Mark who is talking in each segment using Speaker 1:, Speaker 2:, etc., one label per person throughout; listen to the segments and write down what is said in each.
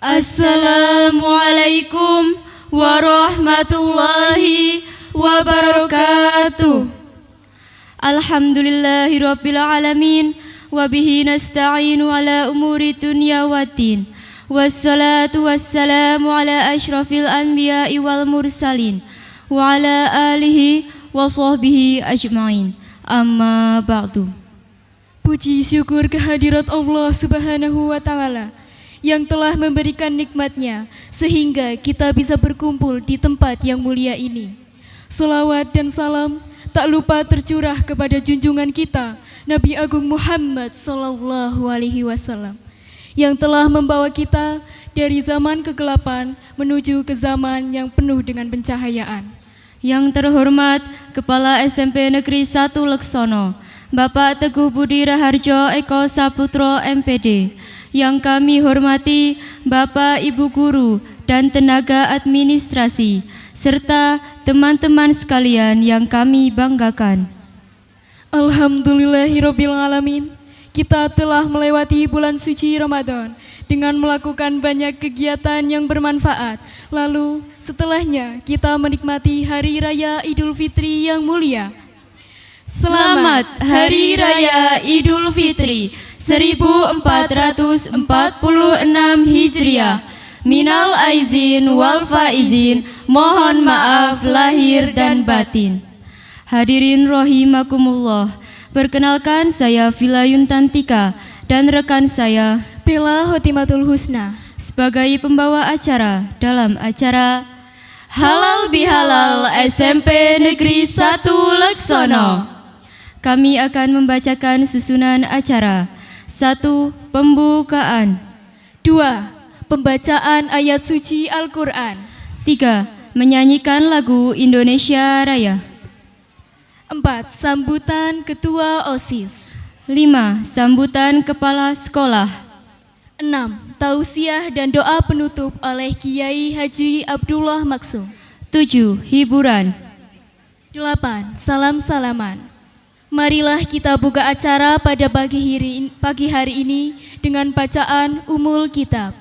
Speaker 1: Assalamualaikum warahmatullahi wabarakatuh. Alhamdulillahirabbil alamin wa bihi nasta'inu ala umuri dunya waddin. Wassalatu wassalamu ala asyrafil anbiya'i wal mursalin wa ala alihi wa sahbihi ajma'in. Amma ba'du.
Speaker 2: Puji syukur kehadirat Allah Subhanahu wa Ta'ala yang telah memberikan nikmatnya sehingga kita bisa berkumpul di tempat yang mulia ini. Selawat dan salam tak lupa tercurah kepada junjungan kita Nabi Agung Muhammad Sallallahu Alaihi Wasallam yang telah membawa kita dari zaman kegelapan menuju ke zaman yang penuh dengan pencahayaan.
Speaker 1: Yang terhormat Kepala SMP Negeri 1 Leksono, Bapak Teguh Budi Raharjo Eko Saputro MPD. Yang kami hormati Bapak Ibu Guru dan tenaga administrasi, serta teman-teman sekalian yang kami banggakan.
Speaker 2: Alhamdulillahirabbil alamin. Kita telah melewati bulan suci Ramadan dengan melakukan banyak kegiatan yang bermanfaat. Lalu setelahnya kita menikmati Hari Raya Idul Fitri yang mulia.
Speaker 1: Selamat Hari Raya Idul Fitri 1446 Hijriah. Minal aizin wal faizin, mohon maaf lahir dan batin. Hadirin rahimakumullah, perkenalkan saya Vila Yuntantika dan rekan saya
Speaker 2: Bella Hotimatul Husna
Speaker 1: sebagai pembawa acara dalam acara Halal Bihalal SMP Negeri 1 Leksono. Kami akan membacakan susunan acara. 1. Pembukaan.
Speaker 2: 2. Pembacaan ayat suci Al-Quran.
Speaker 1: 3. Menyanyikan lagu Indonesia Raya.
Speaker 2: 4. Sambutan Ketua OSIS.
Speaker 1: 5. Sambutan Kepala Sekolah.
Speaker 2: 6. Tausiah dan doa penutup oleh Kiai Haji Abdullah Maksum.
Speaker 1: 7. Hiburan.
Speaker 2: 8. Salam-salaman. Marilah kita buka acara pada pagi hari ini dengan bacaan Ummul Kitab.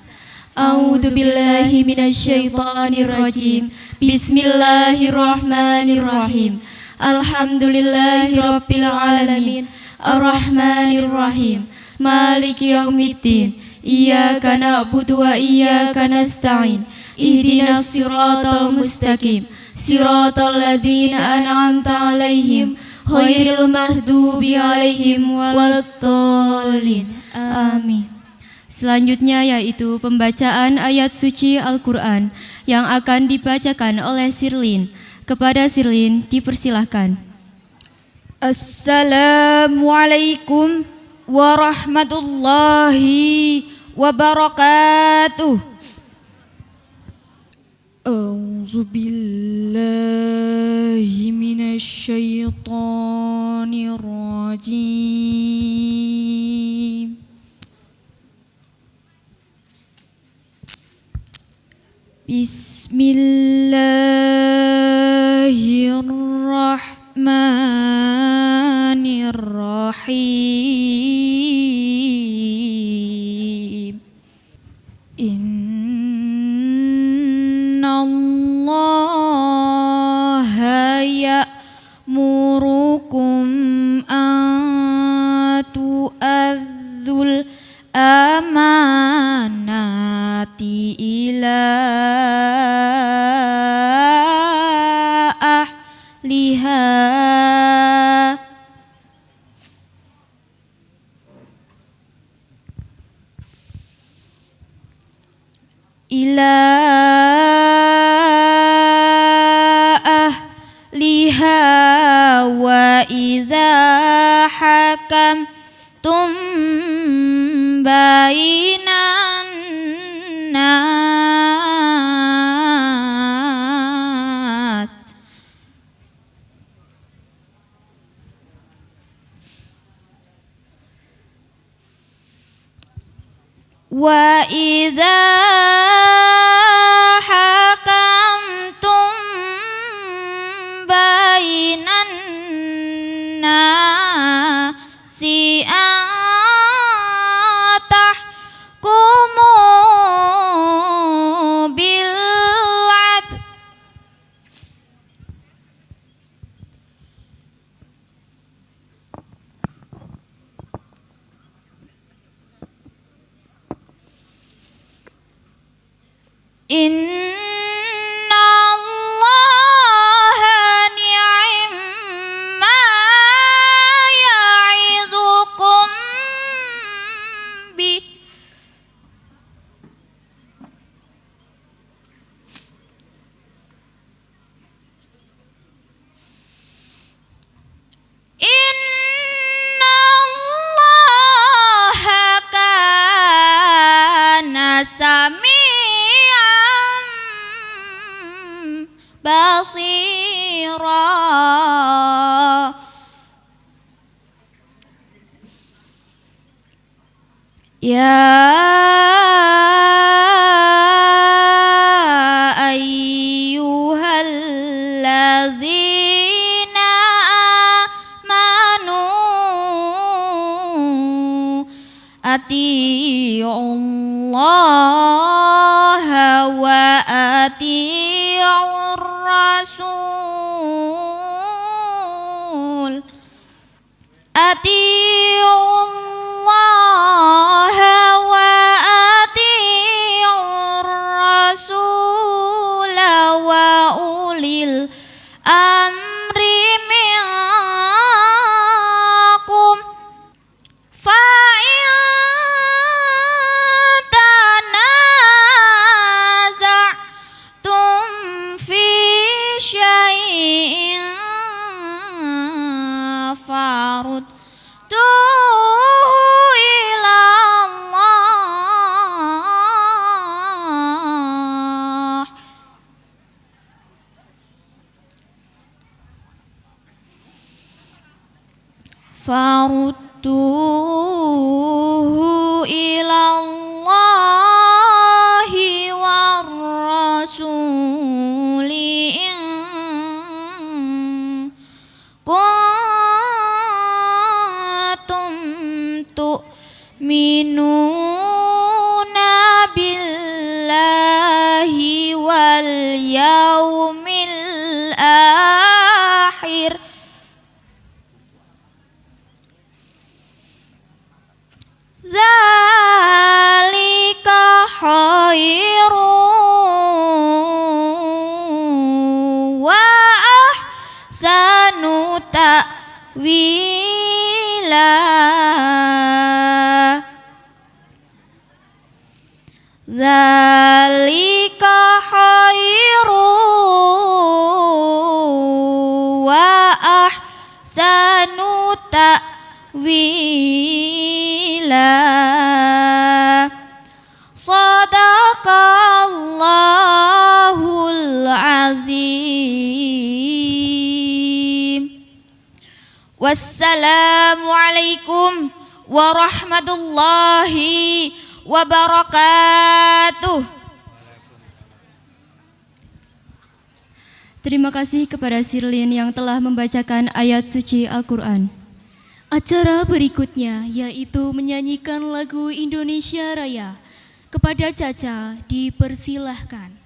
Speaker 2: A'udzubillahi minasyaitonirrajim. Bismillahirrahmanirrahim. Alhamdulillahirabbil alamin. Arrahmanirrahim. Maliki yaumiddin. Iyyaka na'budu wa iyyaka nasta'in. Ihdinas siratal mustaqim. Siratal ladzina an'amta 'alaihim ghairil maghdubi 'alaihim waladdallin. Amin.
Speaker 1: Selanjutnya yaitu pembacaan ayat suci Al-Quran yang akan dibacakan oleh Sirlin. Kepada Sirlin dipersilahkan.
Speaker 3: Assalamualaikum warahmatullahi wabarakatuh. A'udzu billahi minasyaitonir rajim. Bismillahirrahmanirrahim. Innallaha ya'murukum an tu'adzul amanati ila ahliha wa idza hakamtum bainan nas wa idza hakamtum bainan nasi tahkumu Inna Allah ni'ma ya'idukum bih. Inna Allah kana sami'an basira. Ya ayyuhalladzina amanu ati'ullaha wa ati'ur rasul. Ati'ullaha wa ati'ur rasul wa ulil amri minkum. Fa'in tanaza'tum fi syai'in farudduhu ila Allah. Farudduhu ila Allahi war rasuli in kuntum tu'minuna billahi wal yaumil akhir. Dzalika khairum wa ahsanu ta'wila. Dzalika khairum wa ahsanu ta'wila. Sadaqallahul azim. Wassalamualaikum warahmatullahi wabarakatuh.
Speaker 1: Terima kasih kepada Sirlin yang telah membacakan ayat suci Al-Quran.
Speaker 2: Acara berikutnya yaitu menyanyikan lagu Indonesia Raya. Kepada Caca dipersilahkan.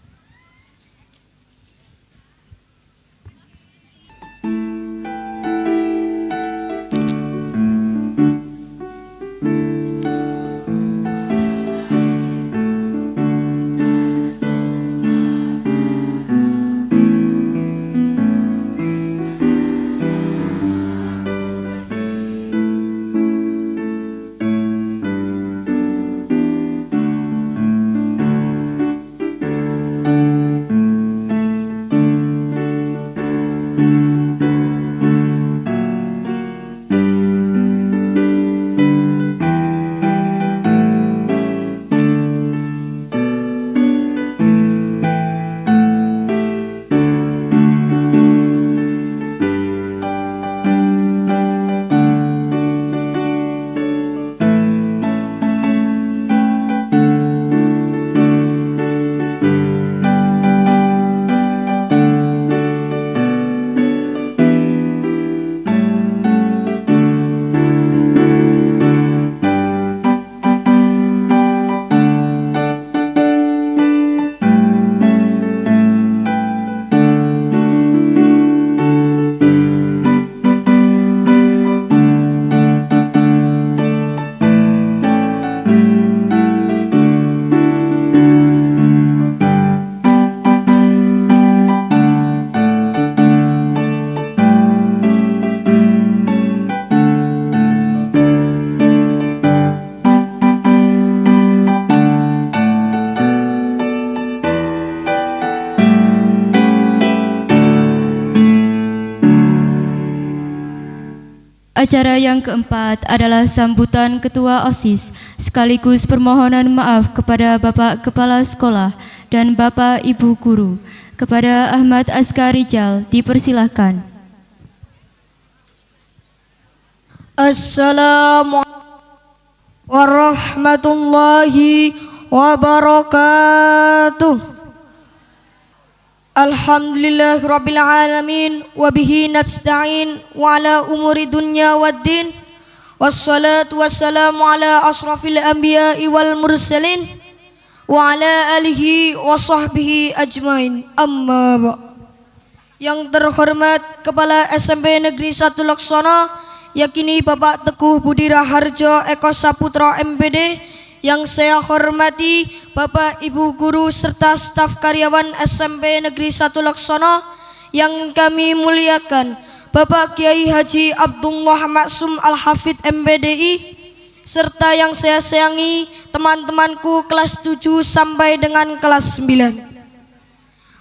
Speaker 1: Acara yang keempat adalah sambutan Ketua OSIS sekaligus permohonan maaf kepada Bapak Kepala Sekolah dan Bapak Ibu Guru. Kepada Ahmad Azkar Rijal dipersilahkan.
Speaker 4: Assalamualaikum warahmatullahi wabarakatuh. Alhamdulillahirabbil alamin wa bihi nasta'in wa ala umuri dunya waddin. Wassalatu wassalamu ala asrafil anbiya'i wal mursalin wa ala alihi wa sahbihi ajmain. Amma ba'. Yang terhormat Kepala SMP Negeri 1 Laksono, yakini Bapak Teguh Budi Raharjo Eko Saputro MPD. Yang saya hormati Bapak Ibu Guru serta staf karyawan SMP Negeri 1 Laksono. Yang kami muliakan Bapak Kiai Haji Abdullah Maksum Al-Hafidh MPDI, serta yang saya sayangi teman-temanku kelas 7 sampai dengan kelas 9.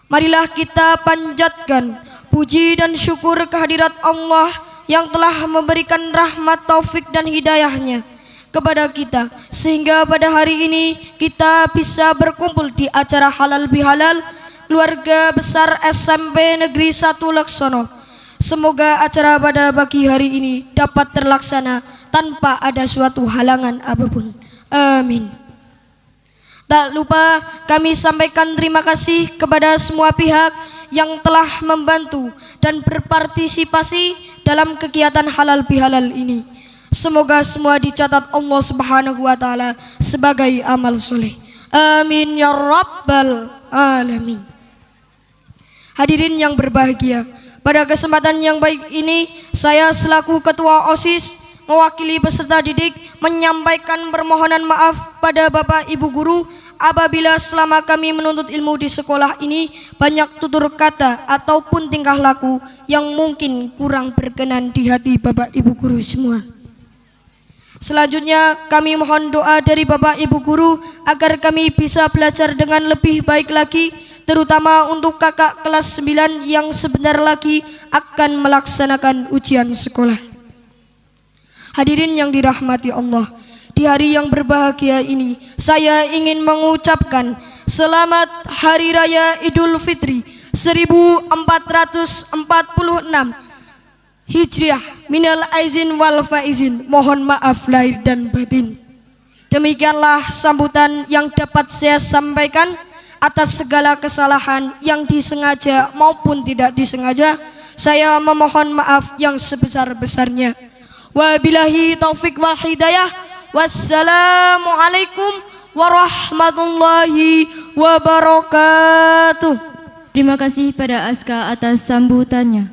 Speaker 4: Marilah kita panjatkan puji dan syukur kehadirat Allah yang telah memberikan rahmat, taufik dan hidayahnya kepada kita, sehingga pada hari ini kita bisa berkumpul di acara halal bihalal keluarga besar SMP Negeri 1 Laksono. Semoga acara pada pagi hari ini dapat terlaksana tanpa ada suatu halangan apapun. Amin. Tak lupa kami sampaikan terima kasih kepada semua pihak yang telah membantu dan berpartisipasi dalam kegiatan halal bihalal ini. Semoga semua dicatat Allah Subhanahu wa taala sebagai amal soleh. Amin ya rabbal alamin. Hadirin yang berbahagia, pada kesempatan yang baik ini saya selaku Ketua OSIS mewakili peserta didik menyampaikan permohonan maaf pada Bapak Ibu Guru apabila selama kami menuntut ilmu di sekolah ini banyak tutur kata ataupun tingkah laku yang mungkin kurang berkenan di hati Bapak Ibu Guru semua. Selanjutnya kami mohon doa dari Bapak Ibu Guru agar kami bisa belajar dengan lebih baik lagi, terutama untuk kakak kelas 9 yang sebentar lagi akan melaksanakan ujian sekolah. Hadirin yang dirahmati Allah, di hari yang berbahagia ini saya ingin mengucapkan selamat Hari Raya Idul Fitri 1446 Hijriah minal aizin wal faizin. Mohon maaf lahir dan batin. Demikianlah sambutan yang dapat saya sampaikan. Atas segala kesalahan yang disengaja maupun tidak disengaja, saya memohon maaf yang sebesar-besarnya. Wabillahi taufik wal hidayah. Wassalamualaikum warahmatullahi wabarakatuh.
Speaker 1: Terima kasih pada Aska atas sambutannya.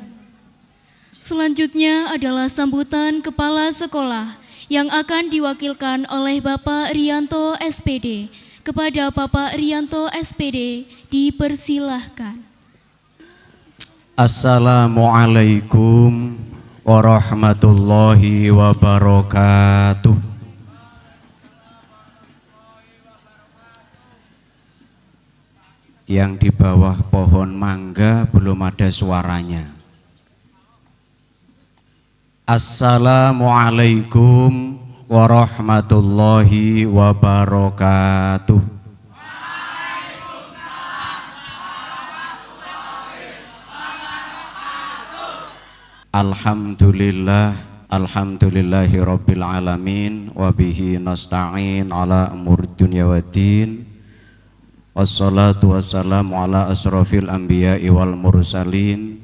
Speaker 2: Selanjutnya adalah sambutan Kepala Sekolah yang akan diwakilkan oleh Bapak Rianto SPD. Kepada Bapak Rianto SPD dipersilahkan.
Speaker 5: Assalamualaikum warahmatullahi wabarakatuh. Yang di bawah pohon mangga belum ada suaranya. Assalamualaikum warahmatullahi wabarakatuh. Alhamdulillah, alhamdulillahi rabbil alamin, wabihi nasta'in ala umur dunya waddin. Wassalatu wassalamu ala asrafil anbiya'i wal mursalin,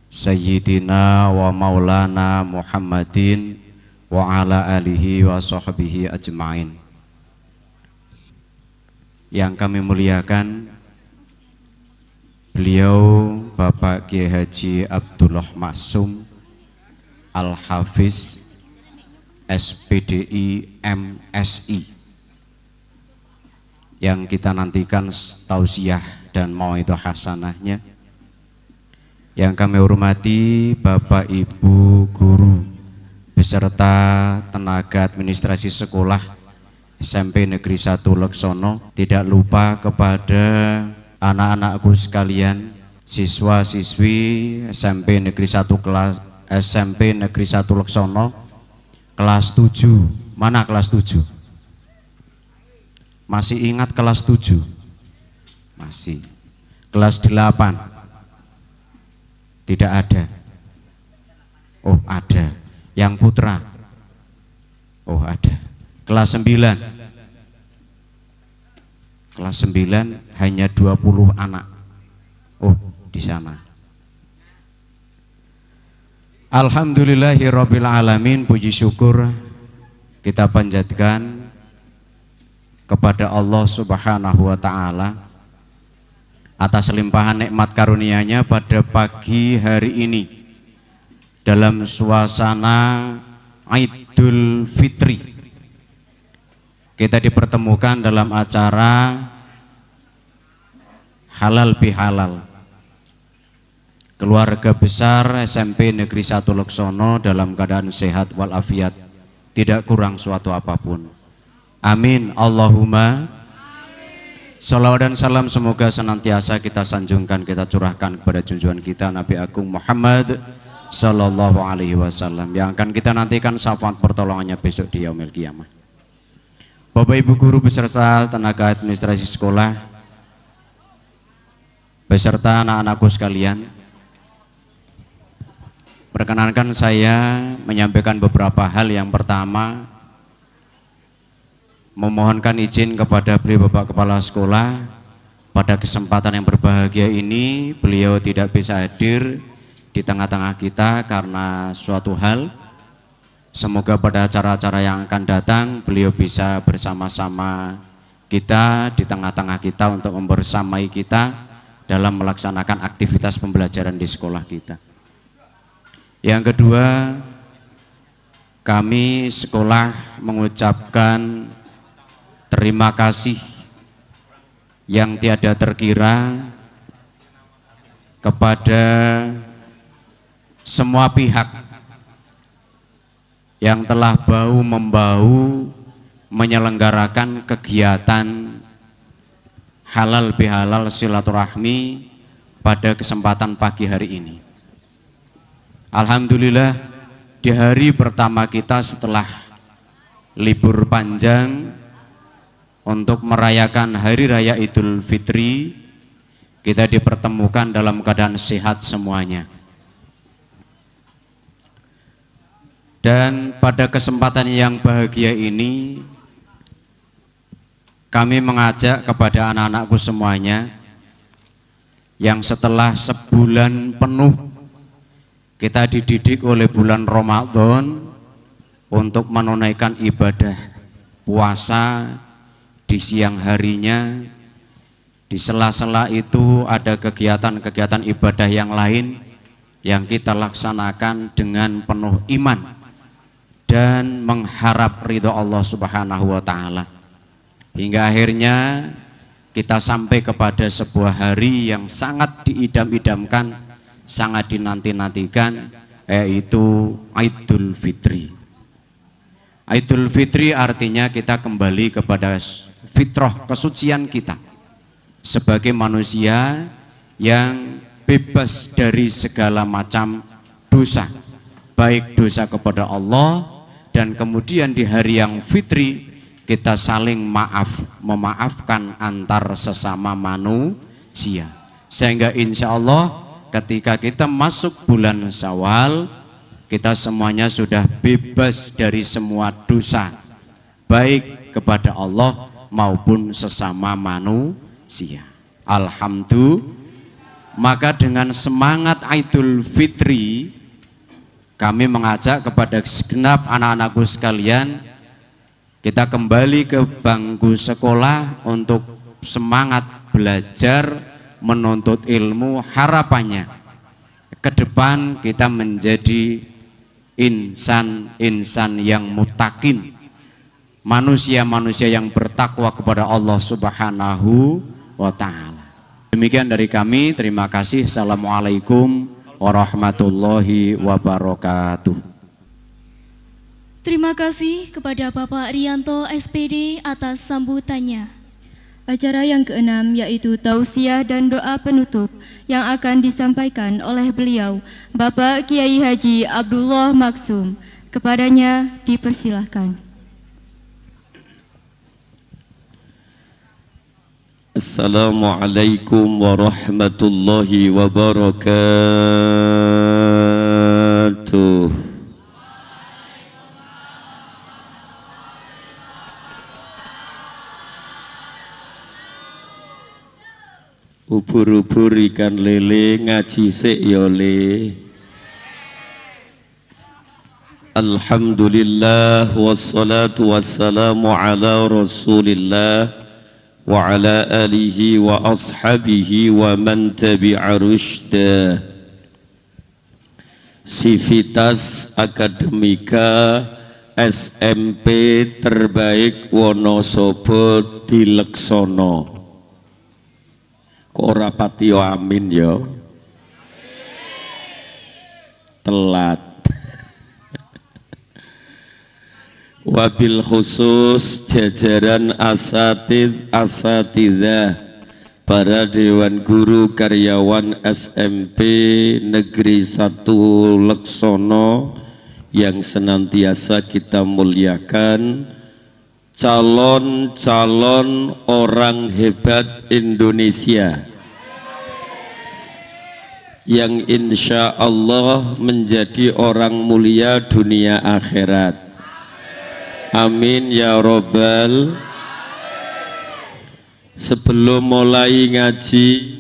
Speaker 5: sayyidina wa maulana Muhammadin wa ala alihi wa sahbihi ajma'in. Yang kami muliakan beliau Bapak Kiai Haji Abdullah Maksum Al-Hafiz SPDI MSI, yang kita nantikan tausiah dan mauidhah hasanahnya. Yang kami hormati Bapak Ibu Guru beserta tenaga administrasi sekolah SMP Negeri 1 Laksono, tidak lupa kepada anak-anakku sekalian, siswa-siswi SMP Negeri 1 Laksono Kelas 7. Mana kelas 7? Masih ingat kelas 7? Masih. Kelas 8? Tidak ada. Oh, ada. Yang putra? Oh, ada. Kelas 9? Kelas 9 hanya 20 anak. Oh, di sana. Alhamdulillahirabbil alamin, puji syukur kita panjatkan kepada Allah Subhanahu wa taala atas limpahan nikmat karunia-Nya pada pagi hari ini dalam suasana Idul Fitri. Kita dipertemukan dalam acara halal bihalal. Keluarga besar SMP Negeri 1 Leksono dalam keadaan sehat walafiat, tidak kurang suatu apapun. Amin. Allahumma. Salawat dan salam semoga senantiasa kita sanjungkan, kita curahkan kepada junjungan kita Nabi Agung Muhammad Sallallahu Alaihi Wasallam, yang akan kita nantikan syafaat pertolongannya besok di yaumil qiyamah. Bapak Ibu guru beserta tenaga administrasi sekolah, beserta anak-anakku sekalian, perkenankan saya menyampaikan beberapa hal. Yang pertama, memohonkan izin kepada beliau Bapak Kepala Sekolah, pada kesempatan yang berbahagia ini beliau tidak bisa hadir di tengah-tengah kita karena suatu hal. Semoga pada acara-acara yang akan datang beliau bisa bersama-sama kita, di tengah-tengah kita, untuk membersamai kita dalam melaksanakan aktivitas pembelajaran di sekolah kita. Yang kedua, kami sekolah mengucapkan terima kasih yang tiada terkira kepada semua pihak yang telah bahu-membahu menyelenggarakan kegiatan halal bihalal silaturahmi pada kesempatan pagi hari ini. Alhamdulillah, di hari pertama kita setelah libur panjang untuk merayakan Hari Raya Idul Fitri, kita dipertemukan dalam keadaan sehat semuanya. Dan pada kesempatan yang bahagia ini, kami mengajak kepada anak-anakku semuanya yang setelah sebulan penuh kita dididik oleh bulan Ramadan untuk menunaikan ibadah puasa di siang harinya. Di sela-sela itu ada kegiatan-kegiatan ibadah yang lain yang kita laksanakan dengan penuh iman dan mengharap ridho Allah Subhanahu wa taala. Hingga akhirnya kita sampai kepada sebuah hari yang sangat diidam-idamkan, sangat dinanti-nantikan, yaitu Idul Fitri. Idul Fitri artinya kita kembali kepada fitrah kesucian kita sebagai manusia yang bebas dari segala macam dosa, baik dosa kepada Allah, dan kemudian di hari yang fitri kita saling memaafkan antar sesama manusia, sehingga insya Allah ketika kita masuk bulan Syawal, kita semuanya sudah bebas dari semua dosa, baik kepada Allah maupun sesama manusia. Alhamdulillah. Maka dengan semangat Idul Fitri, kami mengajak kepada segenap anak-anakku sekalian, kita kembali ke bangku sekolah untuk semangat belajar, menuntut ilmu. Harapannya ke depan kita menjadi insan-insan yang mutakin, manusia-manusia yang bertakwa kepada Allah Subhanahu wa ta'ala. Demikian dari kami, terima kasih. Assalamualaikum warahmatullahi wabarakatuh.
Speaker 2: Terima kasih kepada Bapak Rianto SPD atas sambutannya.
Speaker 1: Acara yang keenam yaitu tausiah dan doa penutup yang akan disampaikan oleh beliau Bapak Kiai Haji Abdullah Maksum. Kepadanya dipersilahkan.
Speaker 6: Assalamualaikum warahmatullahi wabarakatuh. Ubur-ubur ikan lele ngaji sik ya le. Alhamdulillah wassalatu wassalamu ala Rasulillah wa ala alihi wa ashabihi wa man tabi'a rusyda. Sivitas Akademika SMP terbaik Wonosobo Dileksono. Kok ora pati yo amin yo. Telat. Wabil khusus jajaran asatidzah, para dewan guru karyawan SMP Negeri 1 Leksono yang senantiasa kita muliakan, calon-calon orang hebat Indonesia yang insya Allah menjadi orang mulia dunia akhirat. Amin ya Rabbal. Sebelum mulai ngaji,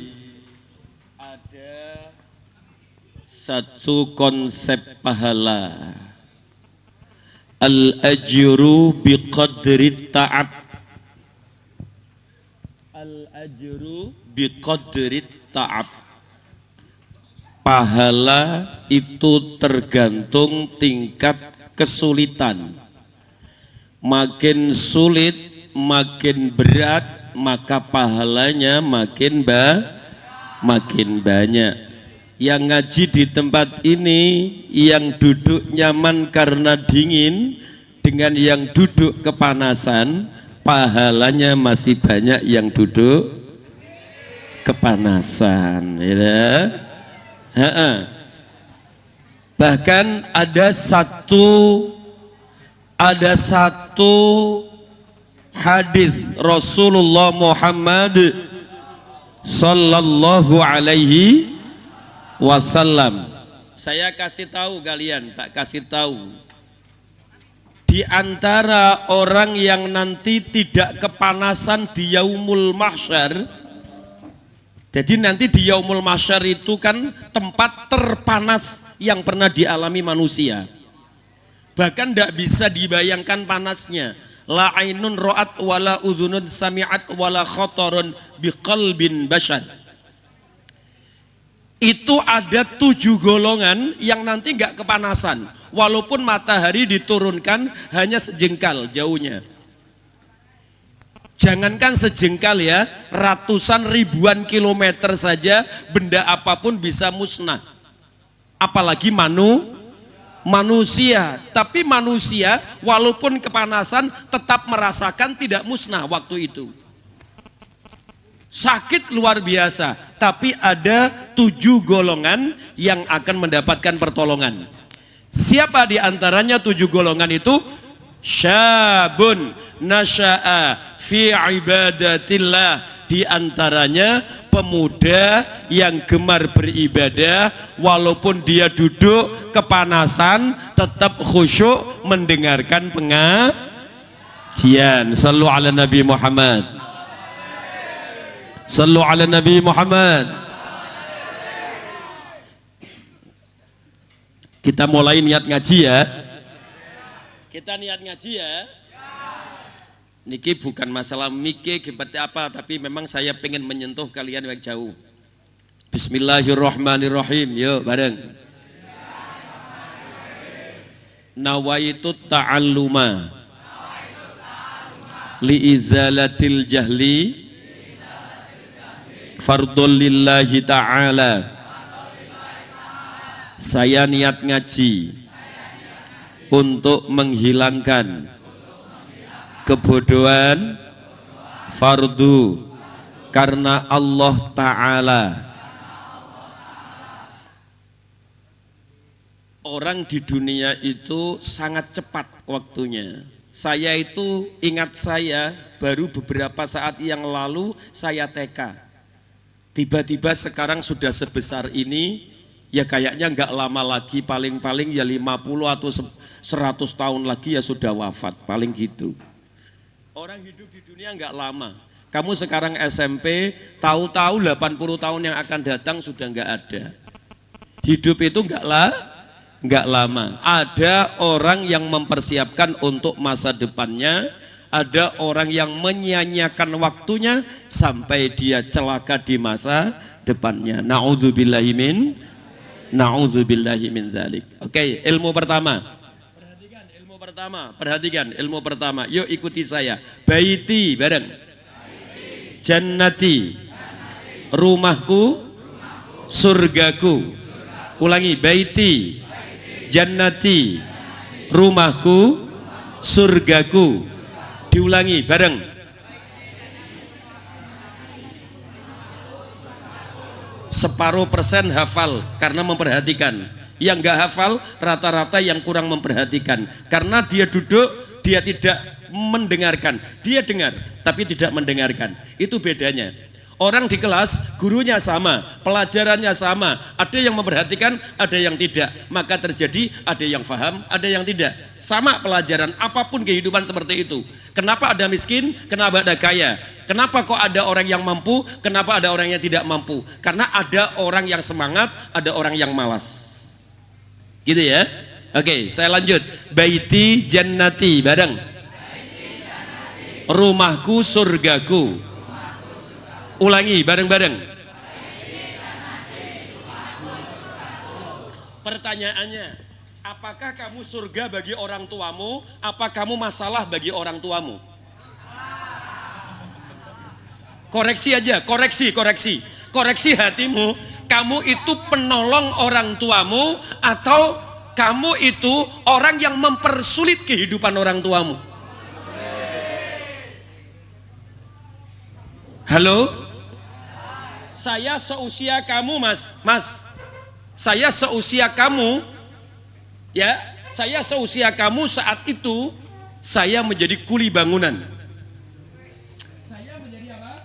Speaker 6: ada satu konsep pahala. Al-ajru biqadri ta'ab. Al-ajru biqadri ta'ab. Pahala itu tergantung tingkat kesulitan. Makin sulit, makin berat, maka pahalanya makin banyak. Yang ngaji di tempat ini, yang duduk nyaman karena dingin, dengan yang duduk kepanasan, pahalanya masih banyak yang duduk kepanasan, ya. Bahkan ada satu hadis Rasulullah Muhammad sallallahu alaihi wasallam. Saya kasih tahu kalian, tak kasih tahu. Di antara orang yang nanti tidak kepanasan di yaumul mahsyar. Jadi nanti di yaumul mahsyar itu kan tempat terpanas yang pernah dialami manusia. Bahkan tidak bisa dibayangkan panasnya. La ainun ra'at wala udhunun sami'at wala khotorun biqalbin bashar. Itu ada 7 golongan yang nanti nggak kepanasan, walaupun matahari diturunkan hanya sejengkal jauhnya. Jangankan sejengkal ya, ratusan ribuan kilometer saja benda apapun bisa musnah. Apalagi manusia. Tapi manusia walaupun kepanasan tetap merasakan tidak musnah waktu itu. Sakit luar biasa, tapi ada 7 golongan yang akan mendapatkan pertolongan. Siapa di antaranya 7 golongan itu? Syabun nasya'a fi ibadatillah. Di antaranya pemuda yang gemar beribadah, walaupun dia duduk kepanasan tetap khusyuk mendengarkan pengajian. Sallu ala Nabi Muhammad. Sallu ala Nabi Muhammad. Kita mulai niat ngaji ya. Kita niat ngaji ya. Niki bukan masalah mikir seperti apa, tapi memang saya pengen menyentuh kalian yang jauh. Bismillahirrahmanirrahim. Yuk bareng. Nawaitu ta'alluma li izalatil jahli fardul lillahi ta'ala. Saya niat ngaji untuk menghilangkan kebodohan fardu karena Allah Ta'ala. Orang di dunia itu sangat cepat waktunya. Saya itu ingat saya baru beberapa saat yang lalu saya TK. Tiba-tiba sekarang sudah sebesar ini, ya kayaknya nggak lama lagi, paling-paling ya 50 atau 100 tahun lagi ya sudah wafat, paling gitu. Orang hidup di dunia nggak lama. Kamu sekarang SMP, tahu-tahu 80 tahun yang akan datang sudah nggak ada. Hidup itu nggak lama. Ada orang yang mempersiapkan untuk masa depannya, ada orang yang menyia-nyiakan waktunya sampai dia celaka di masa depannya. Na'udzubillahi min dzalik. Oke, ilmu pertama. Perhatikan ilmu pertama. Yuk ikuti saya. Baiti bareng. Jannati. Rumahku, surgaku. Ulangi, baiti. Jannati, rumahku, surgaku. Diulangi bareng. Separuh persen hafal karena memperhatikan. Yang nggak hafal rata-rata yang kurang memperhatikan. Karena dia duduk, dia tidak mendengarkan. Dia dengar tapi tidak mendengarkan. Itu bedanya. Orang di kelas, gurunya sama, pelajarannya sama, ada yang memperhatikan, ada yang tidak. Maka terjadi ada yang paham, ada yang tidak. Sama pelajaran, apapun kehidupan seperti itu. Kenapa ada miskin, kenapa ada kaya? Kenapa kok ada orang yang mampu, kenapa ada orang yang tidak mampu? Karena ada orang yang semangat, ada orang yang malas. Gitu ya? Oke, saya lanjut. Baiti jannati, bareng. Rumahku, surgaku. Ulangi bareng-bareng. Pertanyaannya, apakah kamu surga bagi orang tuamu? Apa kamu masalah bagi orang tuamu? Koreksi aja, koreksi. Koreksi hatimu. Kamu itu penolong orang tuamu atau kamu itu orang yang mempersulit kehidupan orang tuamu? Halo? Saya seusia kamu, Mas. Saya seusia kamu. Ya, saya seusia kamu saat itu saya menjadi kuli bangunan. Saya menjadi apa?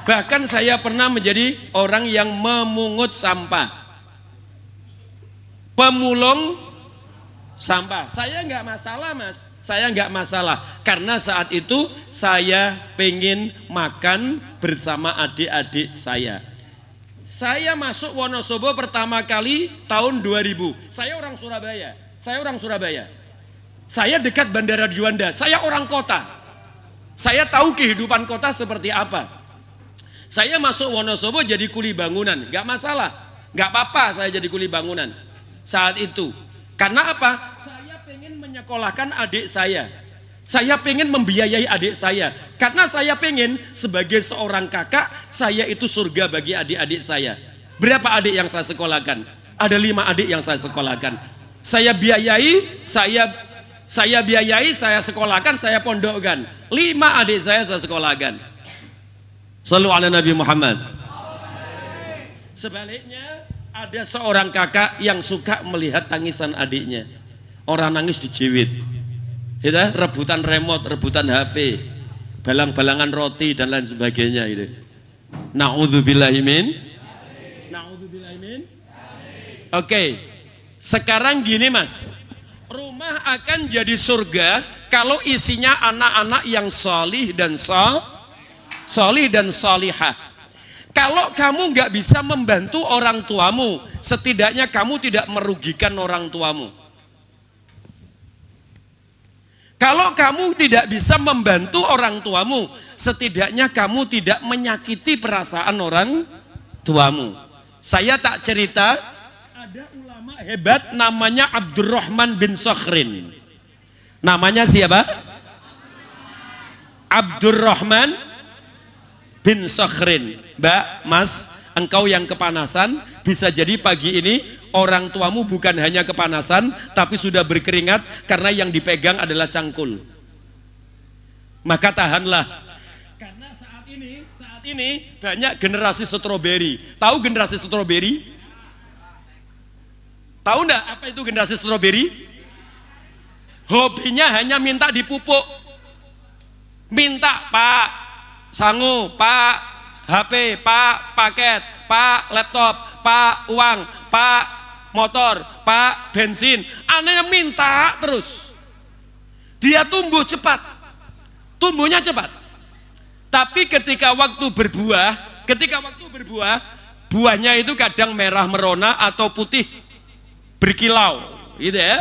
Speaker 6: Bahkan saya pernah menjadi orang yang memungut sampah. Pemulung sampah. Saya nggak masalah, Mas. Saya nggak masalah karena saat itu saya pengen makan bersama adik-adik saya. Saya masuk Wonosobo pertama kali tahun 2000. Saya orang Surabaya. Saya dekat Bandara Juanda. Saya orang kota. Saya tahu kehidupan kota seperti apa. Saya masuk Wonosobo jadi kuli bangunan. Nggak masalah, nggak apa-apa saya jadi kuli bangunan saat itu. Karena apa? Menyekolahkan adik saya pengen membiayai adik saya karena saya pengen sebagai seorang kakak saya itu surga bagi adik-adik saya. Berapa adik yang saya sekolahkan? Ada 5 adik yang saya sekolahkan. Saya biayai, saya sekolahkan, saya pondokkan. 5 adik saya sekolahkan. Shallu ala Nabi Muhammad. Sebaliknya ada seorang kakak yang suka melihat tangisan adiknya. Orang nangis dijewit, ya, rebutan remote, rebutan HP, balang-balangan roti dan lain sebagainya itu. Na'udzubillahimin. Oke, sekarang gini Mas, rumah akan jadi surga kalau isinya anak-anak yang solih dan solihah. Kalau kamu nggak bisa membantu orang tuamu, setidaknya kamu tidak merugikan orang tuamu. Kalau kamu tidak bisa membantu orang tuamu, setidaknya kamu tidak menyakiti perasaan orang tuamu. Saya tak cerita, ada ulama hebat namanya Abdurrahman bin Sakhrin. Namanya siapa? Abdurrahman bin Sakhrin. Mbak, Mas, engkau yang kepanasan, bisa jadi pagi ini orang tuamu bukan hanya kepanasan tapi sudah berkeringat karena yang dipegang adalah cangkul. Maka tahanlah. Karena saat ini banyak generasi stroberi. Tahu generasi stroberi? Tahu enggak apa itu generasi stroberi? Hobinya hanya minta dipupuk. Minta Pak sangu, Pak HP, Pak paket, Pak laptop, Pak uang, Pak motor, Pak bensin. Anehnya minta terus. Dia tumbuh cepat. Tumbuhnya cepat. Tapi ketika waktu berbuah, buahnya itu kadang merah merona atau putih berkilau, gitu ya.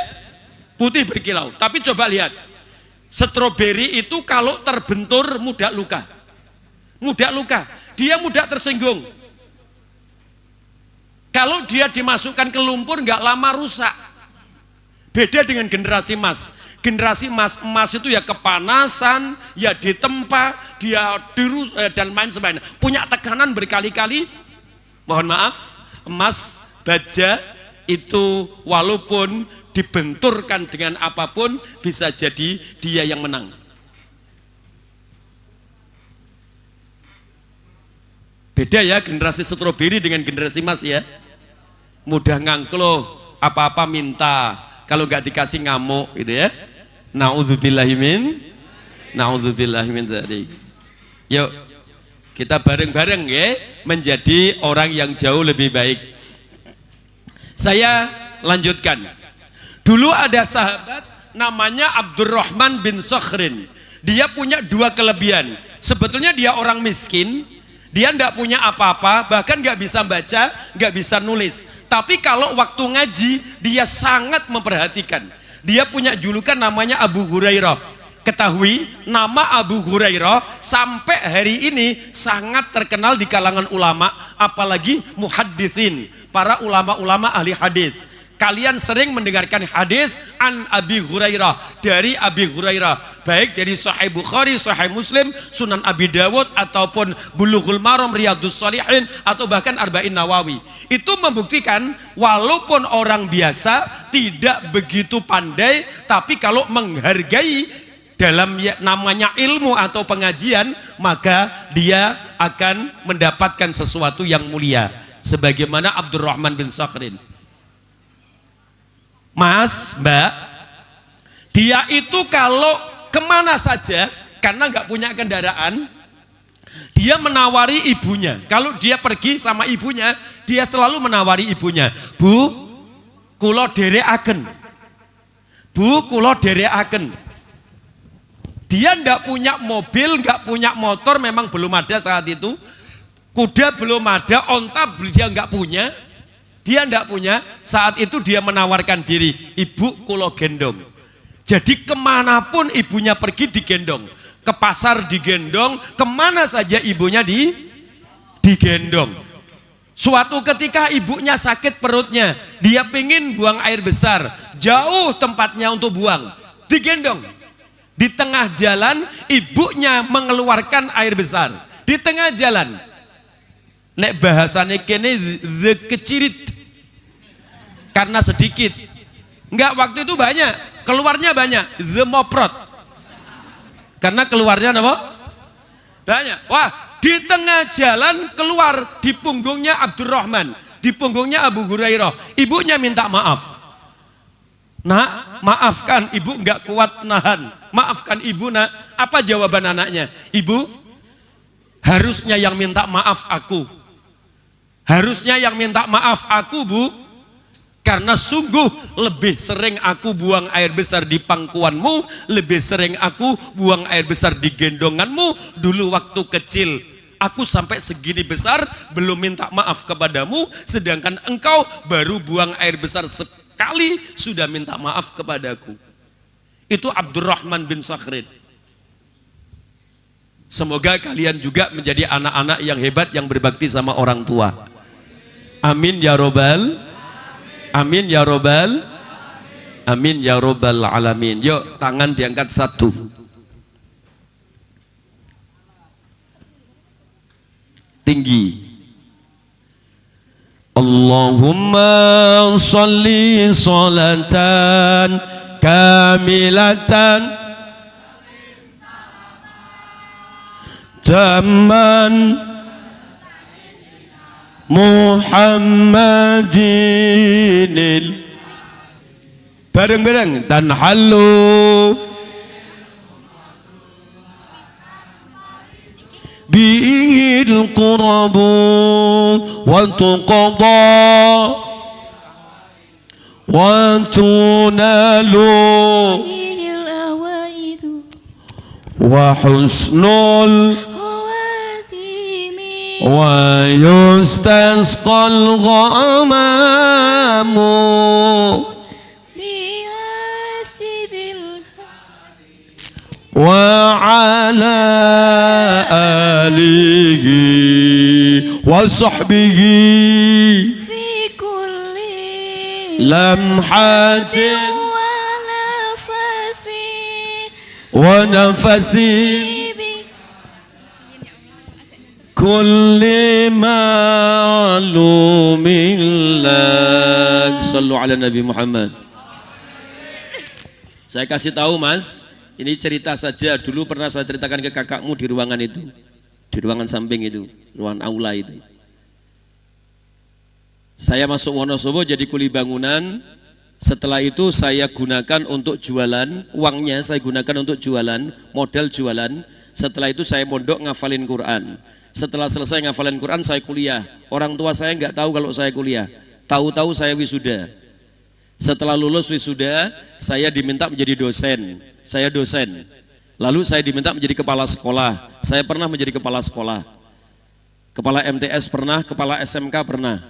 Speaker 6: Putih berkilau. Tapi coba lihat, stroberi itu kalau terbentur mudah luka. Mudah luka. Dia mudah tersinggung. Kalau dia dimasukkan ke lumpur nggak lama rusak. Beda dengan generasi emas. Generasi emas itu ya kepanasan, ya ditempa, dia dirus dan main sebagainya. Punya tekanan berkali-kali. Mohon maaf, emas, baja itu walaupun dibenturkan dengan apapun bisa jadi dia yang menang. Beda ya generasi stroberi dengan generasi emas ya. Mudah ngangklo, apa-apa minta, kalau nggak dikasih ngamuk gitu ya. Na'udzubillahimin dzalik. Yuk kita bareng-bareng ya menjadi orang yang jauh lebih baik. Saya lanjutkan. Dulu ada sahabat namanya Abdurrahman bin Sakhrin. Dia punya dua kelebihan. Sebetulnya dia orang miskin, dia nggak punya apa-apa, bahkan nggak bisa baca, nggak bisa nulis. Tapi kalau waktu ngaji, dia sangat memperhatikan. Dia punya julukan namanya Abu Hurairah. Ketahui nama Abu Hurairah sampai hari ini sangat terkenal di kalangan ulama, apalagi muhadditsin, para ulama-ulama ahli hadis. Kalian sering mendengarkan hadis an Abi Hurairah, dari Abi Hurairah, baik dari Sahih Bukhari, Sahih Muslim, Sunan Abi Dawud, ataupun Bulughul Maram, Riyadhus Shalihin, atau bahkan Arba'in Nawawi. Itu membuktikan walaupun orang biasa tidak begitu pandai, tapi kalau menghargai dalam namanya ilmu atau pengajian, maka dia akan mendapatkan sesuatu yang mulia, sebagaimana Abdurrahman bin Sakhrin. Mas, Mbak, dia itu kalau kemana saja, karena nggak punya kendaraan, dia menawari ibunya. Kalau dia pergi sama ibunya, dia selalu menawari ibunya, Bu, kulo dereaken, Bu, kulo dereaken. Dia nggak punya mobil, nggak punya motor, memang belum ada saat itu. Kuda belum ada, onta dia nggak punya. Dia tidak punya, saat itu dia menawarkan diri, Ibu kulo gendong. Jadi kemanapun ibunya pergi digendong, ke pasar digendong, kemana saja ibunya digendong. Suatu ketika ibunya sakit perutnya, dia pingin buang air besar, jauh tempatnya untuk buang, digendong. Di tengah jalan ibunya mengeluarkan air besar, di tengah jalan. Nek bahasane kene kecirit, karena sedikit, enggak, waktu itu banyak, keluarnya banyak, zemoprot, karena keluarnya apa? Banyak. Wah, di tengah jalan keluar di punggungnya Abdurrahman, di punggungnya Abu Hurairah. Ibunya minta maaf. Nak, maafkan, ibu enggak kuat nahan. Maafkan ibu, nak. Apa jawaban anaknya? Ibu, harusnya yang minta maaf aku. Harusnya yang minta maaf aku, Bu. Karena sungguh lebih sering aku buang air besar di pangkuanmu, lebih sering aku buang air besar di gendonganmu. Dulu waktu kecil aku sampai segini besar belum minta maaf kepadamu, sedangkan engkau baru buang air besar sekali sudah minta maaf kepadaku. Itu Abdurrahman bin Sakhrin. Semoga kalian juga menjadi anak-anak yang hebat, yang berbakti sama orang tua. Amin ya robbal, amin ya robbal, amin ya robbal alamin. Yuk, tangan diangkat satu. Tinggi. Allahumma sholli sholatan kamilatan tamman Muhammadin Bareng-bareng. Tanhallu bihil qurabu wa tuqadha wa tunalu
Speaker 2: Ihil awaidu
Speaker 6: wa husnul
Speaker 2: Hawatimi
Speaker 6: wa yustasqal ghamamu
Speaker 2: Bihasjidil
Speaker 6: wa ala alihi wa sahbihi
Speaker 2: Fi kulli
Speaker 6: lamhatin
Speaker 2: Wa nafasi
Speaker 6: wa nafasin
Speaker 2: Bi
Speaker 6: kulli ma'lumin lak. Sallu ala Nabi Muhammad. Saya kasih tahu Mas, ini cerita saja, dulu pernah saya ceritakan ke kakakmu di ruangan itu, di ruangan samping itu, ruangan aula itu. Saya masuk Wonosobo jadi kuli bangunan, setelah itu saya gunakan untuk jualan, uangnya saya gunakan untuk jualan, modal jualan. Setelah itu saya mondok ngafalin Quran. Setelah selesai ngafalin Quran saya kuliah. Orang tua saya nggak tahu kalau saya kuliah, tahu-tahu saya wisuda. Setelah lulus wisuda, saya diminta menjadi dosen. Saya dosen. Lalu saya diminta menjadi kepala sekolah. Saya pernah menjadi kepala sekolah. Kepala MTS pernah, kepala SMK pernah.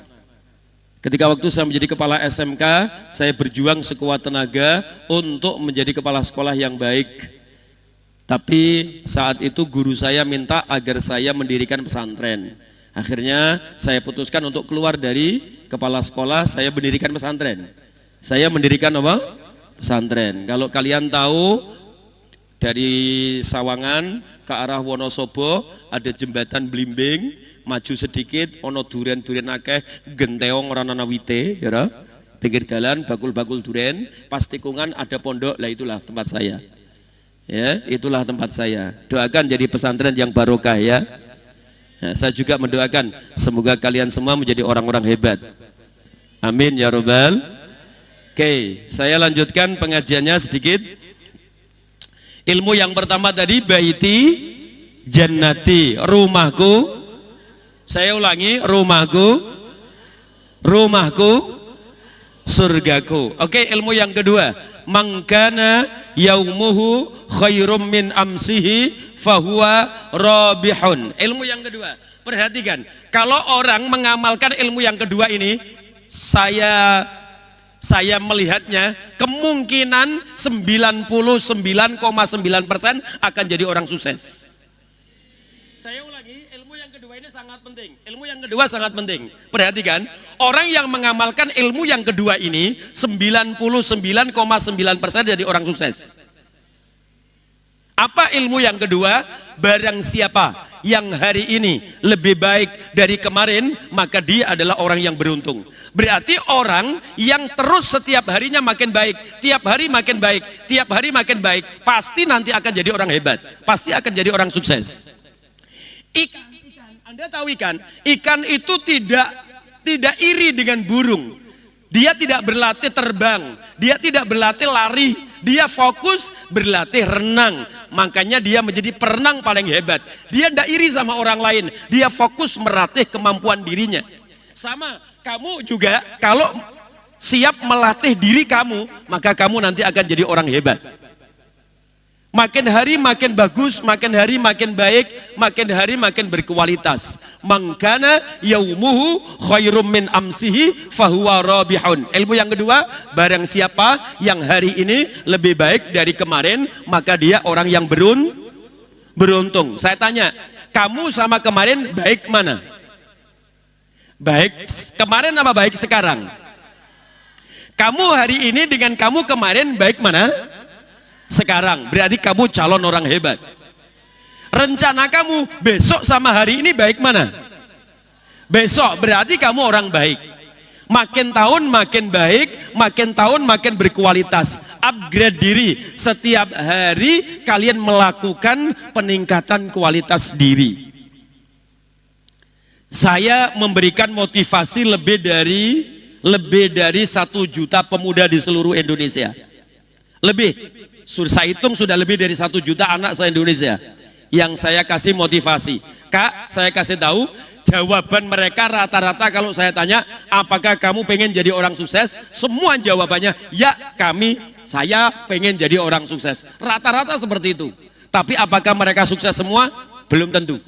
Speaker 6: Ketika waktu saya menjadi kepala SMK, saya berjuang sekuat tenaga untuk menjadi kepala sekolah yang baik. Tapi saat itu guru saya minta agar saya mendirikan pesantren. Akhirnya saya putuskan untuk keluar dari kepala sekolah, saya mendirikan pesantren. Saya mendirikan apa? Pesantren. Kalau kalian tahu dari Sawangan ke arah Wonosobo ada jembatan Blimbing, maju sedikit ono duren-duren akeh, genteong ora ana wite, ya. Pinggir jalan bakul-bakul duren, pas tikungan ada pondok, lah itulah tempat saya. Ya, itulah tempat saya. Doakan jadi pesantren yang barokah ya. Nah, saya juga mendoakan semoga kalian semua menjadi orang-orang hebat. Amin ya robbal. Oke, saya lanjutkan pengajiannya sedikit. Ilmu yang pertama tadi baiti jannati, rumahku. Saya ulangi, rumahku surgaku. Oke, ilmu yang kedua, mangkana yaumuhu khairum min amsihi fahuwa rabihun. Ilmu yang kedua, perhatikan, kalau orang mengamalkan ilmu yang kedua ini, saya melihatnya kemungkinan 99,9% akan jadi orang sukses. Saya ulangi, ilmu yang kedua ini sangat penting. Ilmu yang kedua sangat penting. Perhatikan, orang yang mengamalkan ilmu yang kedua ini 99,9% jadi orang sukses. Apa ilmu yang kedua? Barang siapa yang hari ini lebih baik dari kemarin, maka dia adalah orang yang beruntung. Berarti orang yang terus setiap harinya makin baik, tiap hari makin baik, tiap hari makin baik, pasti nanti akan jadi orang hebat, pasti akan jadi orang sukses. Ikan, Anda tahu ikan? Ikan itu tidak iri dengan burung. Dia tidak berlatih terbang, dia tidak berlatih lari, dia fokus berlatih renang. Makanya dia menjadi perenang paling hebat. Dia tidak iri sama orang lain, dia fokus melatih kemampuan dirinya. Sama, kamu juga kalau siap melatih diri kamu, maka kamu nanti akan jadi orang hebat. Makin hari makin bagus, makin hari makin baik, makin hari makin berkualitas. Mangkana yaumuhu khairum min amsihi fahuwa rabihun. Ilmu yang kedua, barang siapa yang hari ini lebih baik dari kemarin, maka dia orang yang beruntung. Saya tanya, kamu sama kemarin baik mana? Baik kemarin apa baik sekarang? Kamu hari ini dengan kamu kemarin baik mana? Sekarang. Berarti kamu calon orang hebat. Rencana kamu besok sama hari ini baik mana? Besok. Berarti kamu orang baik. Makin tahun makin baik, makin tahun makin berkualitas. Upgrade diri. Setiap hari kalian melakukan peningkatan kualitas diri. Saya memberikan motivasi lebih dari lebih dari 1 juta pemuda di seluruh Indonesia. Lebih, saya hitung sudah lebih dari 1 juta anak se-Indonesia yang saya kasih motivasi. Kak, saya kasih tahu, jawaban mereka rata-rata kalau saya tanya, apakah kamu pengen jadi orang sukses? Semua jawabannya, ya saya pengen jadi orang sukses. Rata-rata seperti itu. Tapi apakah mereka sukses semua? Belum tentu.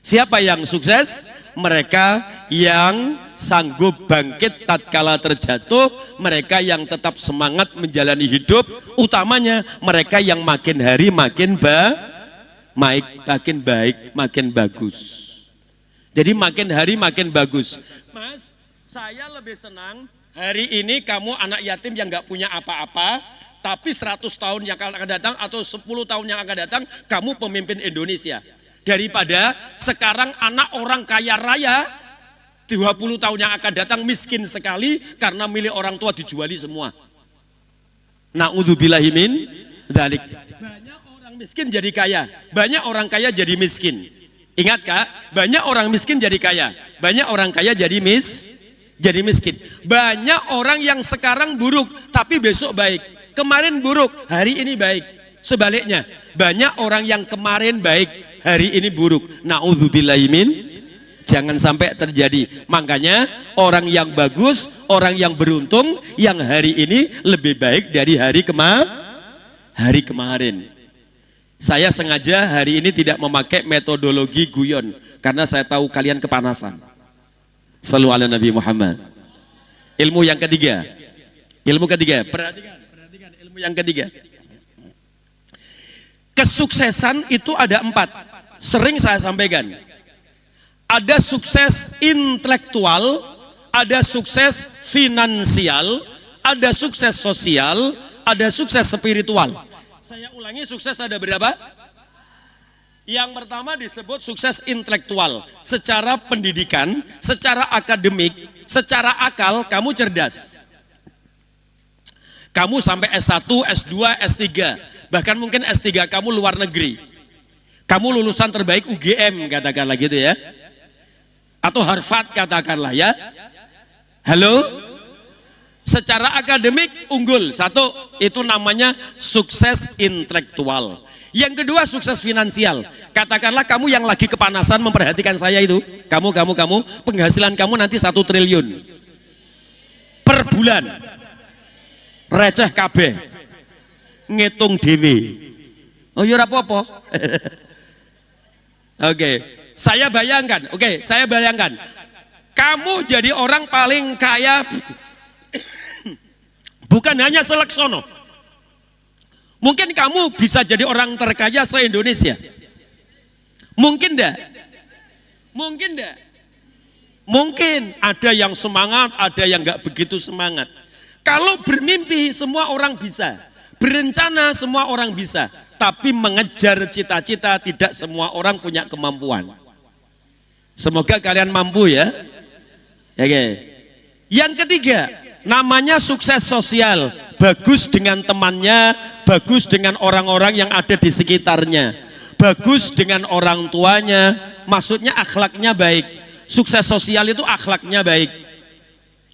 Speaker 6: Siapa yang sukses? Mereka yang sanggup bangkit tatkala terjatuh, mereka yang tetap semangat menjalani hidup, utamanya mereka yang makin hari makin baik, makin bagus. Jadi makin hari makin bagus. Mas, saya lebih senang hari ini kamu anak yatim yang gak punya apa-apa, tapi 100 tahun yang akan datang atau 10 tahun yang akan datang kamu pemimpin Indonesia. Daripada sekarang anak orang kaya raya 20 tahun yang akan datang miskin sekali karena milik orang tua dijuali semua. Na'udzubillahi min dzalik. Banyak orang miskin jadi kaya, banyak orang kaya jadi miskin. Ingat Kak, banyak orang miskin jadi kaya, banyak orang kaya jadi miskin. Banyak orang yang sekarang buruk tapi besok baik. Kemarin buruk, hari ini baik. Sebaliknya, banyak orang yang kemarin baik, hari ini buruk. Na'udzubillahi min, jangan sampai terjadi. Makanya orang yang bagus, orang yang beruntung, yang hari ini lebih baik dari hari kemarin. Saya sengaja hari ini tidak memakai metodologi guyon karena saya tahu kalian kepanasan. Shallu ala Nabi Muhammad. Ilmu yang ketiga. Perhatikan ilmu yang ketiga. Kesuksesan itu ada 4. Sering saya sampaikan. Ada sukses intelektual, ada sukses finansial, ada sukses sosial, ada sukses spiritual. Saya ulangi, sukses ada berapa? Yang pertama disebut sukses intelektual. Secara pendidikan, secara akademik, secara akal kamu cerdas. Kamu sampai S1, S2, S3, bahkan mungkin S3 kamu luar negeri. Kamu lulusan terbaik UGM katakanlah gitu ya. Atau Harvard katakanlah ya. Halo? Secara akademik unggul. 1, itu namanya sukses intelektual. Yang kedua sukses finansial. Katakanlah kamu yang lagi kepanasan memperhatikan saya itu. Kamu, penghasilan kamu nanti 1 triliun. Per bulan. Receh kabeh. Ngitung dewe. Oh ya ora apa-apa. Oke, saya bayangkan. Kamu jadi orang paling kaya bukan hanya seleksono. Mungkin kamu bisa jadi orang terkaya se-Indonesia. Mungkin enggak? Mungkin ada yang semangat, ada yang enggak begitu semangat. Kalau bermimpi semua orang bisa. Berencana semua orang bisa. Tapi mengejar cita-cita tidak semua orang punya kemampuan. Semoga kalian mampu ya. Oke. Yang ketiga, namanya sukses sosial. Bagus dengan temannya, bagus dengan orang-orang yang ada di sekitarnya, bagus dengan orang tuanya, maksudnya akhlaknya baik. Sukses sosial itu akhlaknya baik.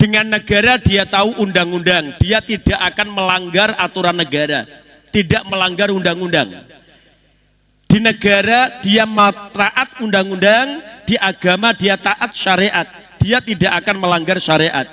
Speaker 6: Dengan negara dia tahu undang-undang, dia tidak akan melanggar aturan negara, tidak melanggar undang-undang. Di negara dia taat undang-undang, di agama dia taat syariat, dia tidak akan melanggar syariat.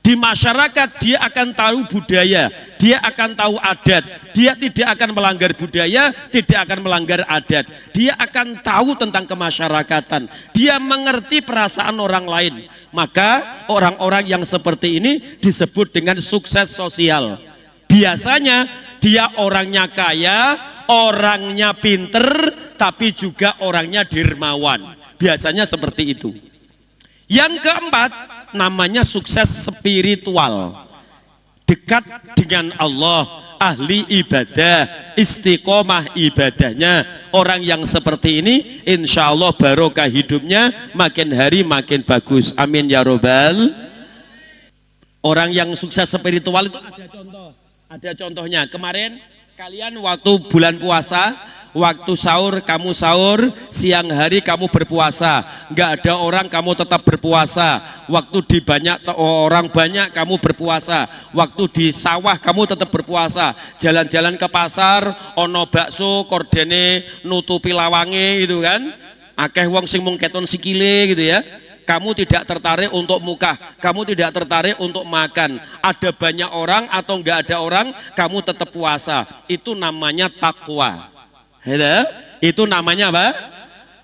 Speaker 6: Di masyarakat dia akan tahu budaya, dia akan tahu adat, dia tidak akan melanggar budaya, tidak akan melanggar adat. Dia akan tahu tentang kemasyarakatan, dia mengerti perasaan orang lain. Maka orang-orang yang seperti ini disebut dengan sukses sosial. Biasanya dia orangnya kaya, orangnya pinter, tapi juga orangnya dermawan. Biasanya seperti itu. Yang keempat, namanya sukses spiritual. Dekat dengan Allah, ahli ibadah, istiqomah ibadahnya. Orang yang seperti ini insya Allah barokah hidupnya, makin hari makin bagus. Amin ya robbal. Orang yang sukses spiritual itu ada contohnya. Kemarin kalian waktu bulan puasa, Waktu sahur kamu sahur, siang hari kamu berpuasa. Enggak ada orang kamu tetap berpuasa. Waktu di orang banyak kamu berpuasa. Waktu di sawah kamu tetap berpuasa. Jalan-jalan ke pasar, ono bakso, kordene nutupi lawange gitu kan. Akeh wong sing mung keton sikile gitu ya. Kamu tidak tertarik untuk muka, kamu tidak tertarik untuk makan. Ada banyak orang atau enggak ada orang, kamu tetap puasa. Itu namanya takwa. Itu namanya apa?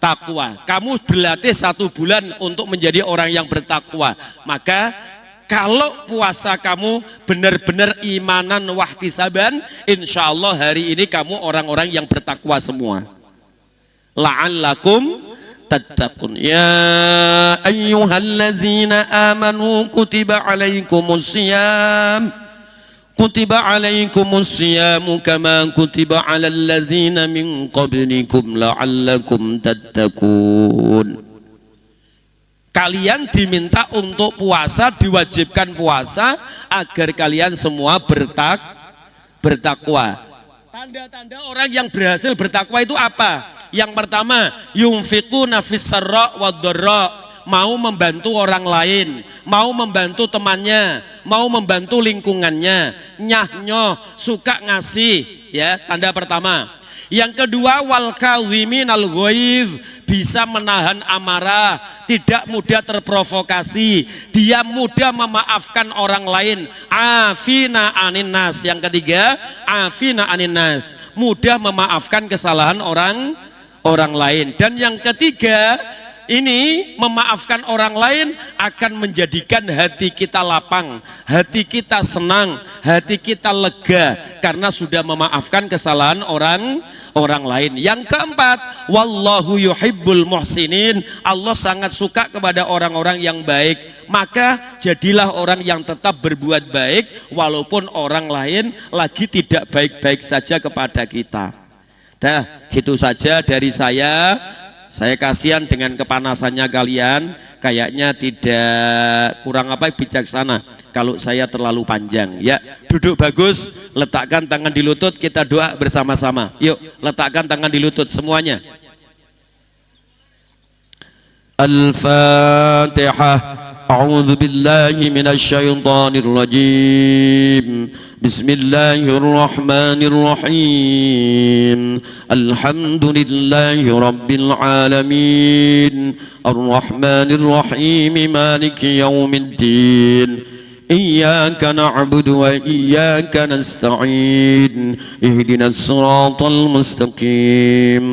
Speaker 6: Takwa. Kamu berlatih 1 bulan untuk menjadi orang yang bertakwa. Maka kalau puasa kamu benar-benar imanan wahtisaban, insya Allah hari ini kamu orang-orang yang bertakwa semua. La'allakum tattaqun. Ya ayyuhalladzina amanu kutiba alaikumusiyam kama kutiba alal ladzina min qablikum la'allakum tattaqun. Kalian diminta untuk puasa, diwajibkan puasa agar kalian semua bertakwa. Tanda-tanda orang yang berhasil bertakwa itu apa? Yang pertama, yunfiquna fis-sarra wad-dharra, mau membantu orang lain, mau membantu temannya, mau membantu lingkungannya, nyah-nyoh, suka ngasih, ya, tanda pertama. Yang kedua, wal kadhiminal ghaidh, bisa menahan amarah, tidak mudah terprovokasi, dia mudah memaafkan orang lain. Afina anin nas. Yang ketiga, afina anin nas, mudah memaafkan kesalahan orang lain. Dan yang ketiga, ini memaafkan orang lain akan menjadikan hati kita lapang, hati kita senang, hati kita lega karena sudah memaafkan kesalahan orang lain. Yang keempat, wallahu yuhibbul muhsinin, Allah sangat suka kepada orang-orang yang baik. Maka jadilah orang yang tetap berbuat baik walaupun orang lain lagi tidak baik-baik saja kepada kita. Dah, gitu saja dari saya. Saya kasihan dengan kepanasannya kalian, kayaknya tidak kurang bijaksana kalau saya terlalu panjang. Ya, duduk bagus, letakkan tangan di lutut, kita doa bersama-sama. Yuk, letakkan tangan di lutut semuanya. Al-Fatihah. A'udzu billahi minasyaitonir rajim. Bismillahirrahmanirrahim. Alhamdulillahi rabbil alamin. Ar-Rahmanir-Rahim. Maliki yaumiddin. إياك نعبد وإياك نستعين اهدنا الصراط المستقيم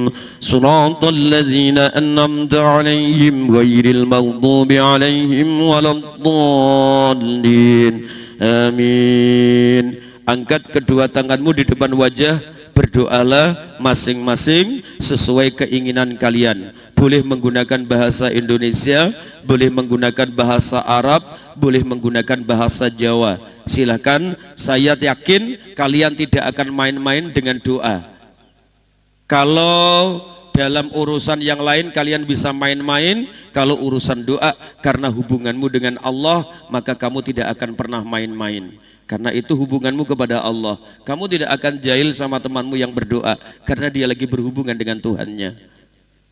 Speaker 6: صراط الذين أنعمت عليهم غير المغضوب عليهم ولا الضالين آمين. Angkat kedua tanganmu di depan wajah, berdoalah masing-masing sesuai keinginan kalian. Boleh menggunakan bahasa Indonesia, boleh menggunakan bahasa Arab, boleh menggunakan bahasa Jawa. Silakan, saya yakin kalian tidak akan main-main dengan doa. Kalau dalam urusan yang lain kalian bisa main-main, kalau urusan doa karena hubunganmu dengan Allah, maka kamu tidak akan pernah main-main. Karena itu hubunganmu kepada Allah. Kamu tidak akan jahil sama temanmu yang berdoa karena dia lagi berhubungan dengan Tuhannya.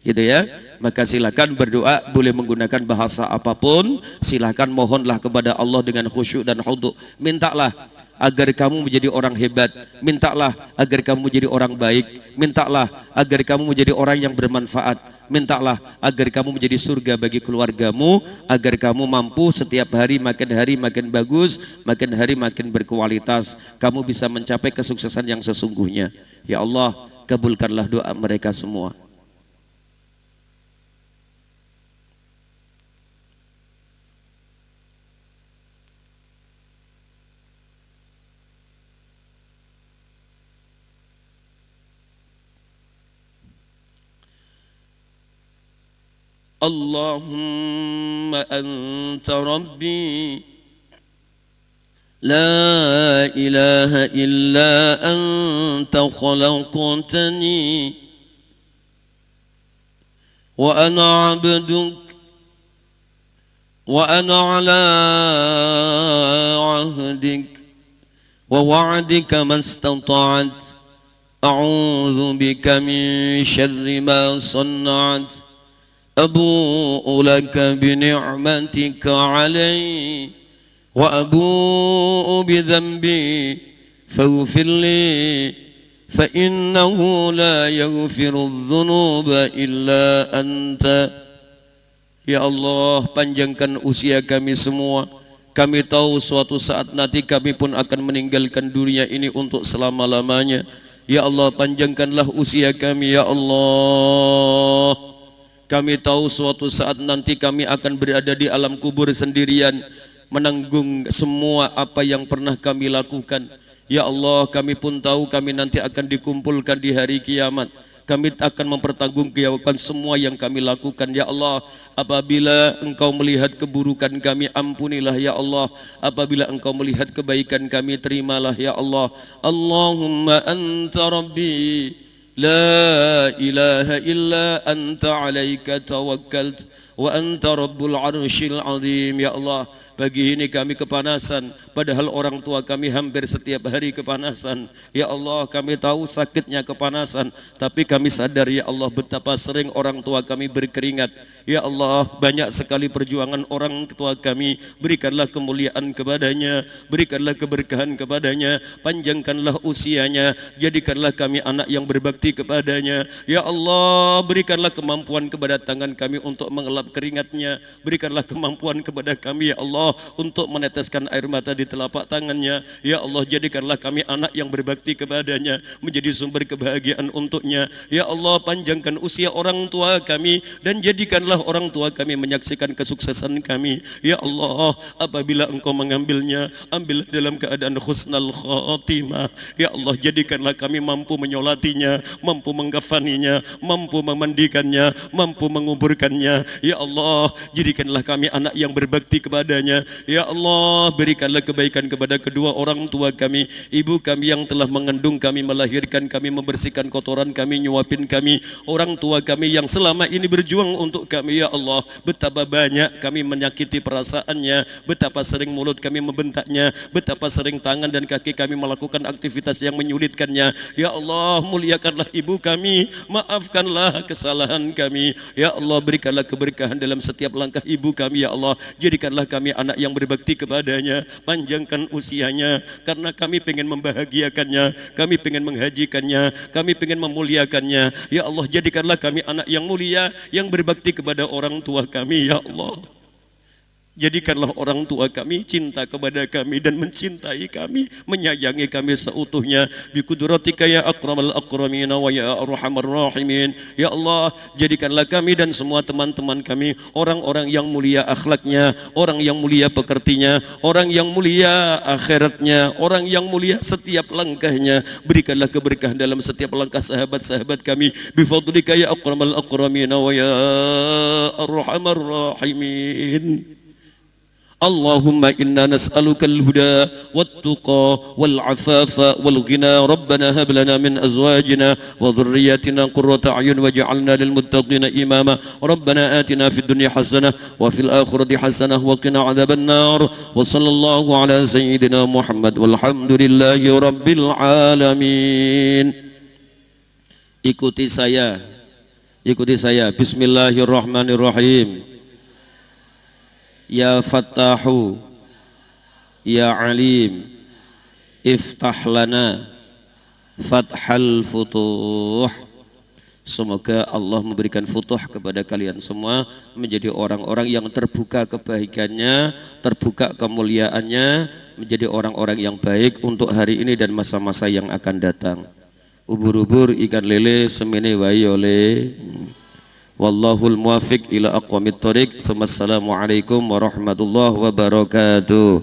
Speaker 6: Gitu ya. Maka silakan berdoa, boleh menggunakan bahasa apapun. Silakan mohonlah kepada Allah dengan khusyuk dan khudu'. Mintalah agar kamu menjadi orang hebat, mintalah agar kamu menjadi orang baik, mintalah agar kamu menjadi orang yang bermanfaat, mintalah agar kamu menjadi surga bagi keluargamu, agar kamu mampu setiap hari makin bagus, makin hari makin berkualitas, kamu bisa mencapai kesuksesan yang sesungguhnya. Ya Allah, kabulkanlah doa mereka semua. Allahumma anta rabbi la ilaha illa anta khalaqtani wa ana abduk wa ana ala ahdik wa wa'dika mastata'at أعوذ بك من شر ما صنعت أبوء لك بنعمتك علي وأبوء بذنبي فاغفر لي فإنه لا يغفر الذنوب إلا أنت. Ya Allah, panjangkan usia kami semua. Kami tahu suatu saat nanti kami pun akan meninggalkan dunia ini untuk selama-lamanya. Ya Allah, panjangkanlah usia kami ya Allah. Kami tahu suatu saat nanti kami akan berada di alam kubur sendirian, menanggung semua apa yang pernah kami lakukan. Ya Allah, kami pun tahu kami nanti akan dikumpulkan di hari kiamat. Kami akan mempertanggungjawabkan semua yang kami lakukan. Ya Allah, apabila Engkau melihat keburukan kami, ampunilah ya Allah. Apabila Engkau melihat kebaikan kami, terimalah ya Allah. Allahumma anta rabbi la ilaha illa anta alaika tawakkalt wa anta rabbul arsyil azim. Ya Allah, pagi ini kami kepanasan, padahal orang tua kami hampir setiap hari kepanasan. Ya Allah, kami tahu sakitnya kepanasan, tapi kami sadar ya Allah betapa sering orang tua kami berkeringat. Ya Allah, banyak sekali perjuangan orang tua kami. Berikanlah kemuliaan kepadanya, berikanlah keberkahan kepadanya, panjangkanlah usianya, jadikanlah kami anak yang berbakti kepadanya. Ya Allah, berikanlah kemampuan kepada tangan kami untuk mengelap keringatnya, berikanlah kemampuan kepada kami ya Allah untuk meneteskan air mata di telapak tangannya. Ya Allah, jadikanlah kami anak yang berbakti kepadanya, menjadi sumber kebahagiaan untuknya. Ya Allah, panjangkan usia orang tua kami dan jadikanlah orang tua kami menyaksikan kesuksesan kami. Ya Allah, apabila Engkau mengambilnya, ambil dalam keadaan husnal khatimah. Ya Allah, jadikanlah kami mampu menyolatinya, mampu menggafaninya, mampu memandikannya, mampu menguburkannya. Ya Allah, jadikanlah kami anak yang berbakti kepadanya. Ya Allah, berikanlah kebaikan kepada kedua orang tua kami, ibu kami yang telah mengandung kami, melahirkan kami, membersihkan kotoran kami, nyuapin kami, orang tua kami yang selama ini berjuang untuk kami. Ya Allah, betapa banyak kami menyakiti perasaannya, betapa sering mulut kami membentaknya, betapa sering tangan dan kaki kami melakukan aktivitas yang menyulitkannya. Ya Allah, muliakanlah ibu kami, maafkanlah kesalahan kami. Ya Allah, berikanlah keberkahan dalam setiap langkah ibu kami. Ya Allah, jadikanlah kami anak yang berbakti kepadanya, panjangkan usianya, karena kami pengen membahagiakannya, kami pengen menghajikannya, kami pengen memuliakannya. Ya Allah, jadikanlah kami anak yang mulia, yang berbakti kepada orang tua kami. Ya Allah, jadikanlah orang tua kami cinta kepada kami dan mencintai kami, menyayangi kami seutuhnya. Biqudratika ya akramal akramina wa ya arhamar rahimin. Ya Allah, jadikanlah kami dan semua teman-teman kami orang-orang yang mulia akhlaknya, orang yang mulia pekertinya, orang yang mulia akhiratnya, orang yang mulia setiap langkahnya. Berikanlah keberkahan dalam setiap langkah sahabat-sahabat kami. Bifadlika ya akramal akramina wa ya arhamar rahimin. Allahumma inna nas'aluka al-huda wat-tuqa wal-afafa wal-ghina. Rabbana hab lana min azwajina wa dhurriyyatina qurrata a'yun waj'alna lil muttaqina imama. Rabbana atina fid dunya hasanah wa fil akhirati hasanah wa qina adzaban nar. Wa sallallahu ala sayyidina Muhammad walhamdulillahi rabbil alamin. Ikuti saya. Bismillahirrahmanirrahim. Ya Fattahu, Ya Alim, iftah lana fathal futuh. Semoga Allah memberikan futuh kepada kalian semua, menjadi orang-orang yang terbuka kebaikannya, terbuka kemuliaannya, menjadi orang-orang yang baik untuk hari ini dan masa-masa yang akan datang. Ubur-ubur ikan lele semene wae oleh. Wallahul muwafiq ila aqwamit thoriq. Assalamualaikum warahmatullahi wabarakatuh.